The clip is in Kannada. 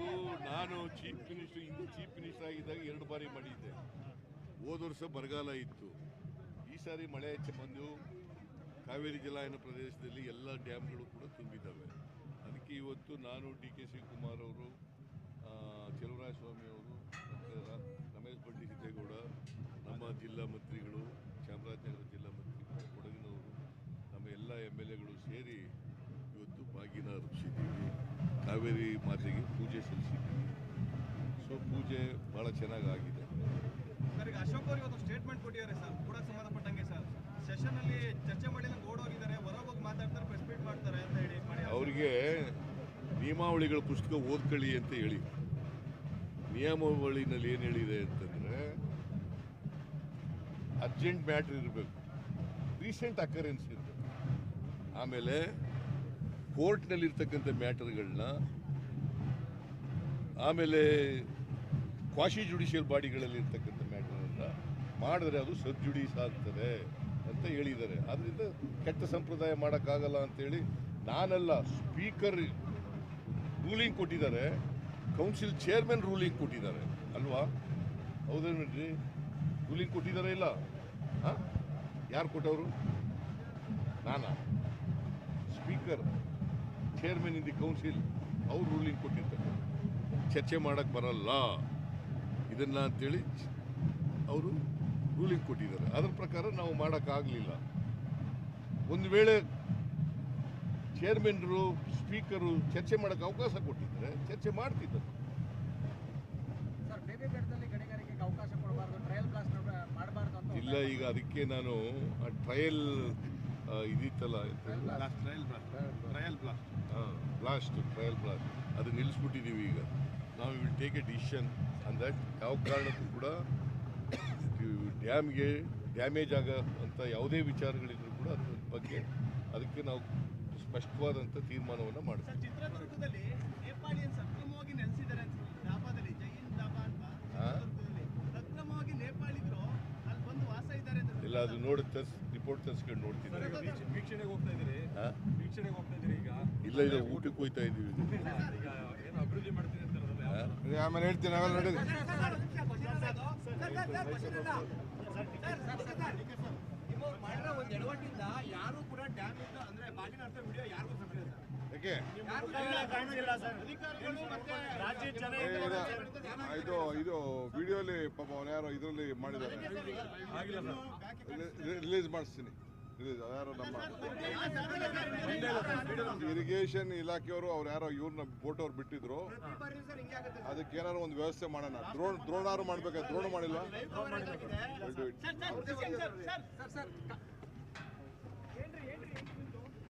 ಇದು ನಾನು ಚೀಫ್ ಮಿನಿಸ್ಟರ್ ಹಿಂದೆ ಚೀಫ್ ಮಿನಿಸ್ಟರ್ ಆಗಿದ್ದಾಗ 2 ಬಾರಿ ಮಾಡಿದ್ದೆ. ಹೋದ ವರ್ಷ ಬರಗಾಲ ಇತ್ತು, ಈ ಸಾರಿ ಮಳೆ ಬಂದು ಕಾವೇರಿ ಜಲಾನಯನ ಪ್ರದೇಶದಲ್ಲಿ ಎಲ್ಲ ಡ್ಯಾಮ್ಗಳು ಕೂಡ ತುಂಬಿದ್ದಾವೆ. ಅದಕ್ಕೆ ಇವತ್ತು ನಾನು DK ಶಿವಕುಮಾರ್ ಅವರು, ಚಲುವರಾಯಸ್ವಾಮಿ ಅವರು ಮತ್ತು ರಮೇಶ್ ಬಂಡಿ ಸಿದ್ದೇಗೌಡ, ನಮ್ಮ ಜಿಲ್ಲಾ ಮಂತ್ರಿಗಳು, ಚಾಮರಾಜನಗರ ಜಿಲ್ಲಾ ಮಂತ್ರಿಗಳು, ಕೊಡಗಿನವರು, ನಮ್ಮ ಎಲ್ಲ MLAಗಳು ಸೇರಿ ಇವತ್ತು ಬಾಗಿನ ಅರ್ಪಿಸಿದ್ದೀವಿ. ಕಾವೇರಿ ಮಾತೆಗೆ ಪೂಜೆ ಸಲ್ಲಿಸಿದ್ದೀವಿ. ಸೊ ಪೂಜೆ ಭಾಳ ಚೆನ್ನಾಗಿ ಆಗಿದೆ. ಸರ್, ಈಗ ಅಶೋಕ್ ಅವರು ಇವತ್ತು ಸ್ಟೇಟ್ಮೆಂಟ್ ಕೊಟ್ಟಿದ್ದಾರೆ ಸರ್, ಕೂಡ ಸಂಬಂಧಪಟ್ಟಂಗೆ ಸರ್, ಸೆಷನ್ ಅಲ್ಲಿ ಚರ್ಚೆ ಮಾಡಿಲ್ಲ, ಓಡೋಗಿದ್ದಾರೆ, ಹೊರಗೆ ಹೋಗಿ ಮಾತಾಡ್ತಾರೆ, ಪ್ರೆಸ್ ಮೀಟ್ ಮಾಡ್ತಾರೆ ಅಂತ ಹೇಳಿ ಅವರಿಗೆ ನಿಯಮಾವಳಿಗಳ ಪುಸ್ತಕ ಓದ್ಕೊಳ್ಳಿ ಅಂತ ಹೇಳಿ. ನಿಯಮಾವಳಿನಲ್ಲಿ ಏನು ಹೇಳಿದೆ ಅಂತಂದರೆ ಅರ್ಜೆಂಟ್ ಮ್ಯಾಟ್ರ್ ಇರಬೇಕು, ರೀಸೆಂಟ್ ಅಕರೆನ್ಸ್ ಇರಬೇಕು, ಆಮೇಲೆ ಕೋರ್ಟ್ನಲ್ಲಿರ್ತಕ್ಕಂಥ ಮ್ಯಾಟರ್ಗಳನ್ನ, ಆಮೇಲೆ ಕ್ವಾಶಿ ಜುಡಿಷಿಯಲ್ ಬಾಡಿಗಳಲ್ಲಿ ಇರ್ತಕ್ಕಂಥ ಮ್ಯಾಟರನ್ನು ಮಾಡಿದ್ರೆ ಅದು ಸಬ್ ಜುಡಿಸ್ ಆಗ್ತದೆ ಅಂತ ಹೇಳಿದ್ದಾರೆ. ಆದ್ದರಿಂದ ಕೆಟ್ಟ ಸಂಪ್ರದಾಯ ಮಾಡೋಕ್ಕಾಗಲ್ಲ ಅಂತೇಳಿ ನಾನಲ್ಲ, ಸ್ಪೀಕರ್ ರೂಲಿಂಗ್ ಕೊಟ್ಟಿದ್ದಾರೆ, ಕೌನ್ಸಿಲ್ ಚೇರ್ಮನ್ ರೂಲಿಂಗ್ ಕೊಟ್ಟಿದ್ದಾರೆ ಅಲ್ವಾ? ಹೌದೇನ್ರಿ? ರೂಲಿಂಗ್ ಕೊಟ್ಟಿದ್ದಾರೆ ಇಲ್ಲ? ಹಾಂ, ಯಾರು ಕೊಟ್ಟವರು? ನಾನಾ? Speaker, chairman in the council, ಅವ್ರು ರೂಲಿಂಗ್ ಕೊಟ್ಟಿರ್ತಾರೆ. ಚರ್ಚೆ ಮಾಡೋಕ್ಕೆ ಬರಲ್ಲ ಇದನ್ನ ಅಂತೇಳಿ ಅವರು ರೂಲಿಂಗ್ ಕೊಟ್ಟಿದ್ದಾರೆ. ಅದರ ಪ್ರಕಾರ ನಾವು ಮಾಡೋಕ್ಕಾಗಲಿಲ್ಲ. ಒಂದು ವೇಳೆ ಚೇರ್ಮನ್ರು, ಸ್ಪೀಕರು ಚರ್ಚೆ ಮಾಡೋಕ್ಕೆ ಅವಕಾಶ ಕೊಟ್ಟಿದ್ದಾರೆ, ಚರ್ಚೆ ಮಾಡ್ತಿದ್ದರು. ಇಲ್ಲ, ಈಗ ಅದಕ್ಕೆ ನಾನು ಟ್ರಯಲ್ ಇದಿತ್ತಲ್ಲ, ಟ್ರಯಲ್ ಬ್ಲಾಸ್ಟ್ ಅದು ನಿಲ್ಲಿಸ್ಬಿಟ್ಟಿದ್ದೀವಿ. ಈಗ ನಾವು will take A decision on that. ಯಾವ ಕಾರಣಕ್ಕೂ ಕೂಡ ಡ್ಯಾಮ್ಗೆ ಡ್ಯಾಮೇಜ್ ಅಂತ ಯಾವುದೇ ವಿಚಾರಗಳಿದ್ರು ಕೂಡ ಅದ್ರ ಬಗ್ಗೆ ಅದಕ್ಕೆ ನಾವು ಸ್ಪಷ್ಟವಾದಂಥ ತೀರ್ಮಾನವನ್ನು ಮಾಡ್ತೀವಿ. ಚಿತ್ರದುರ್ಗದಲ್ಲಿ ನೇಪಾಳಿಯನ್ಸ್ ಅಕ್ರಮವಾಗಿ ನೆಲೆಸಿದ್ದಾರೆ ಅಂತ ಡಾಬಾದಲ್ಲಿ, ಜೈನ್ ಡಾಬಾ ಅಂತ ಅಕ್ರಮವಾಗಿ ನೇಪಾಳಿಗರು ಅಲ್ಲಿ ಬಂದು ವಾಸ ಇದ್ದಾರೆ ಅಂತ. ಇಲ್ಲ, ಅದು ನೋಡಿ ರಿಪೋರ್ಟ್ ತರಿಸ್ಕೊಂಡು ನೋಡ್ತಿದ್ದಾರೆ. ವೀಕ್ಷಣೆಗೆ ಹೋಗ್ತಾ ಇದ್ದೀರಿ? ವೀಕ್ಷಣೆಗೆ ಹೋಗ್ತಾ ಇದ್ದೀರಿ ಈಗ? ಇಲ್ಲ, ಊಟಕ್ಕೆ ಹೋಗ್ತಾ ಇದ್ದೀವಿ. ಏನು ಅಭಿವೃದ್ಧಿ ಮಾಡ್ತೀನಿ ಅಂತ ಆಮೇಲೆ ಹೇಳ್ತೀನಿ, ಆಮೇಲೆ ನೋಡಿ. ಒಂದು ಎಡವಟ್ಟಿಂದ ಯಾರು ಕೂಡ ಡ್ಯಾಮ್ ಇಂದ ಅಂದ್ರೆ ಬಾಗಿನ ಅರ್ಥ ವಿಡಿಯೋ ಯಾರಿಗೂ ತಪ್ಪಿಲ್ಲ. ಯಾಕೆ ಇದು ವಿಡಿಯೋಲಿ ಪಾಪ ಅವನು ಯಾರೋ ಇದರಲ್ಲಿ ಮಾಡಿದ್ದಾರೆ, ರಿಲೀಸ್ ಮಾಡಿಸ್ತೀನಿ. ಯಾರೋ ನಮ್ಮ ಇರಿಗೇಷನ್ ಇಲಾಖೆಯವರು ಅವ್ರು ಯಾರೋ ಇವ್ರನ್ನ ಬೋಟ್ ಅವ್ರು ಬಿಟ್ಟಿದ್ರು, ಅದಕ್ಕೆ ಏನಾರು ಒಂದು ವ್ಯವಸ್ಥೆ ಮಾಡೋಣ. ದ್ರೋಣಾರು ಮಾಡ್ಬೇಕಾದ್ರೆ ದ್ರೋಣ ಮಾಡಿಲ್ಲ.